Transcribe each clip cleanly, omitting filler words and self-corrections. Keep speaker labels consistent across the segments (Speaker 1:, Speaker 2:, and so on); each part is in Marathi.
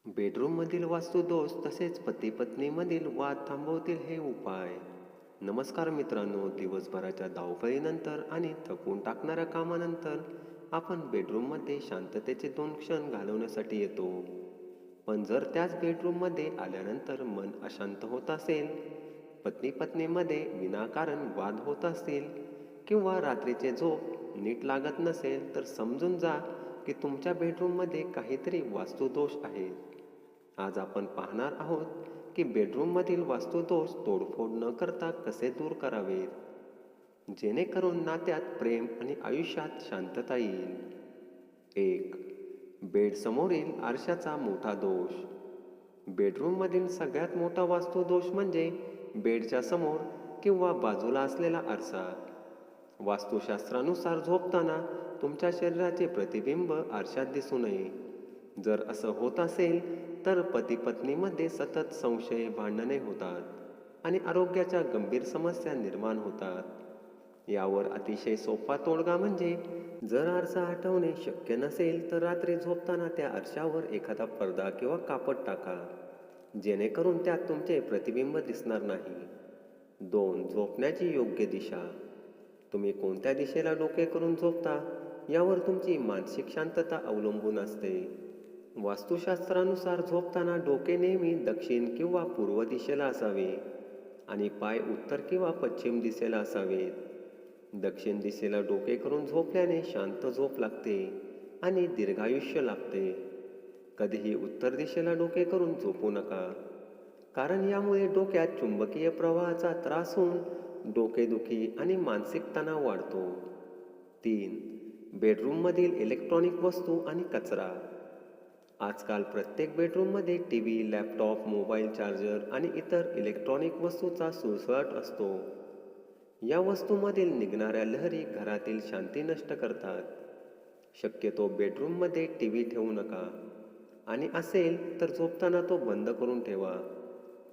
Speaker 1: बेडरूममधील वास्तुदोष तसेच पती-पत्नीमधील वाद थांबवतील हे उपाय. नमस्कार मित्रांनो, दिवसभराच्या धावपळीनंतर आणि थकून टाकणाऱ्या कामानंतर आपण बेडरूममध्ये शांततेचे 2 क्षण घालवण्यासाठी येतो. पण जर त्याच बेडरूममध्ये आल्यानंतर मन अशांत होत असेल, पत्नी-पत्नीमध्ये विनाकारण वाद होत असतील किंवा रात्रीचे झोप नीट लागत नसेल, तर समजून जा की तुमच्या बेडरूममध्ये काहीतरी वास्तुदोष आहे. आज आपण पाहणार आहोत की बेडरूममधील वास्तुदोष तोडफोड न करता कसे दूर करावेत, जेणेकरून नात्यात प्रेम आणि आयुष्यात शांतता येईल. 1. बेडसमोरील आरशाचा मोठा दोष. बेडरूममधील सगळ्यात मोठा वास्तुदोष म्हणजे बेडच्या समोर किंवा बाजूला असलेला आरसा. वास्तुशास्त्रानुसार झोपताना तुमच्या शरीराचे प्रतिबिंब आरशात दिसू नये. जर असं होत असेल तर पती-पत्नीमध्ये सतत संशय, भांडणे होतात आणि आरोग्याच्या गंभीर समस्या निर्माण होतात. यावर अतिशय सोपा तोडगा म्हणजे जर आरसा हटवणे शक्य नसेल तर रात्री झोपताना त्या आरशावर एखादा पडदा किंवा कापड टाका, जेणेकरून त्यात तुमचे प्रतिबिंब दिसणार नाही. 2. झोपण्याची योग्य दिशा. तुम्ही कोणत्या दिशेला डोके करून झोपता यावर तुमची मानसिक शांतता अवलंबून असते. वास्तुशास्त्रानुसार झोपताना डोके नेहमी दक्षिण किंवा पूर्व दिशेला असावे आणि पाय उत्तर किंवा पश्चिम दिशेला असावेत. दक्षिण दिशेला डोके करून झोपल्याने शांत झोप लागते आणि दीर्घायुष्य लाभते. कधीही उत्तर दिशेला डोके करून झोपू नका, कारण यामुळे डोक्यात चुंबकीय प्रवाहाचा त्रास होऊन डोकेदुखी आणि मानसिक तणाव वाढतो. 3. बेडरूममधील इलेक्ट्रॉनिक वस्तू आणि कचरा. आजकाल प्रत्येक बेडरूममध्ये टीव्ही, लॅपटॉप, मोबाईल चार्जर आणि इतर इलेक्ट्रॉनिक वस्तूंचा सुळसुळाट असतो. या वस्तूंमधील निघणाऱ्या लहरी घरातील शांती नष्ट करतात. शक्यतो बेडरूममध्ये टीव्ही ठेवू नका आणि असेल तर झोपताना तो बंद करून ठेवा.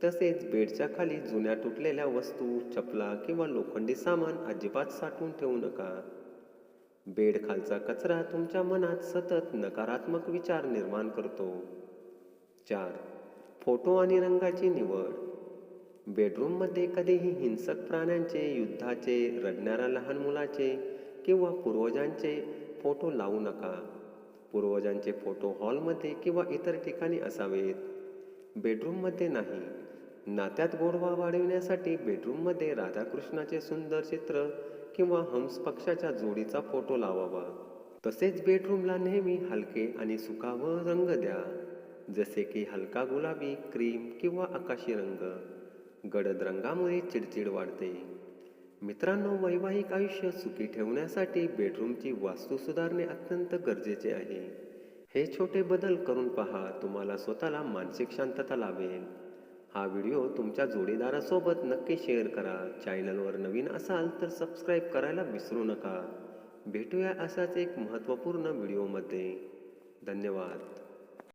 Speaker 1: तसेच बेडच्या खाली जुन्या तुटलेल्या वस्तू, चपला किंवा लोखंडी सामान अजिबात साठवून ठेवू नका. बेड खालचा कचरा तुमच्या मनात सतत नकारात्मक विचार निर्माण करतो. 4. फोटो आणि रंगाची निवड. बेडरूममध्ये कधीही हिंसक प्राण्यांचे, युद्धाचे, रडणाऱ्या लहान मुलाचे किंवा पूर्वजांचे फोटो लावू नका. पूर्वजांचे फोटो हॉलमध्ये किंवा इतर ठिकाणी असावेत, बेडरूममध्ये नाही. नात्यात गोडवा वाढविण्यासाठी बेडरूममध्ये राधाकृष्णाचे सुंदर चित्र किंवा हंस पक्षाच्या जोडीचा फोटो लावावा. तसेच बेडरूमला नेहमी हलके आणि सुखावह रंग द्या, जसे की हलका गुलाबी, क्रीम किंवा आकाशी रंग. गडद रंगामुळे चिडचिड वाढते. मित्रांनो, वैवाहिक आयुष्य सुखी ठेवण्यासाठी बेडरूमची वास्तू सुधारणे अत्यंत गरजेचे आहे. हे छोटे बदल करून पहा, तुम्हाला स्वतःला मानसिक शांतता लाभेल. हा व्हिडिओ तुमच्या जोडीदारासोबत नक्की शेअर करा. चॅनलवर नवीन असाल तर सबस्क्राईब करायला विसरू नका. भेटूया असाच एक महत्त्वपूर्ण व्हिडिओमध्ये. धन्यवाद.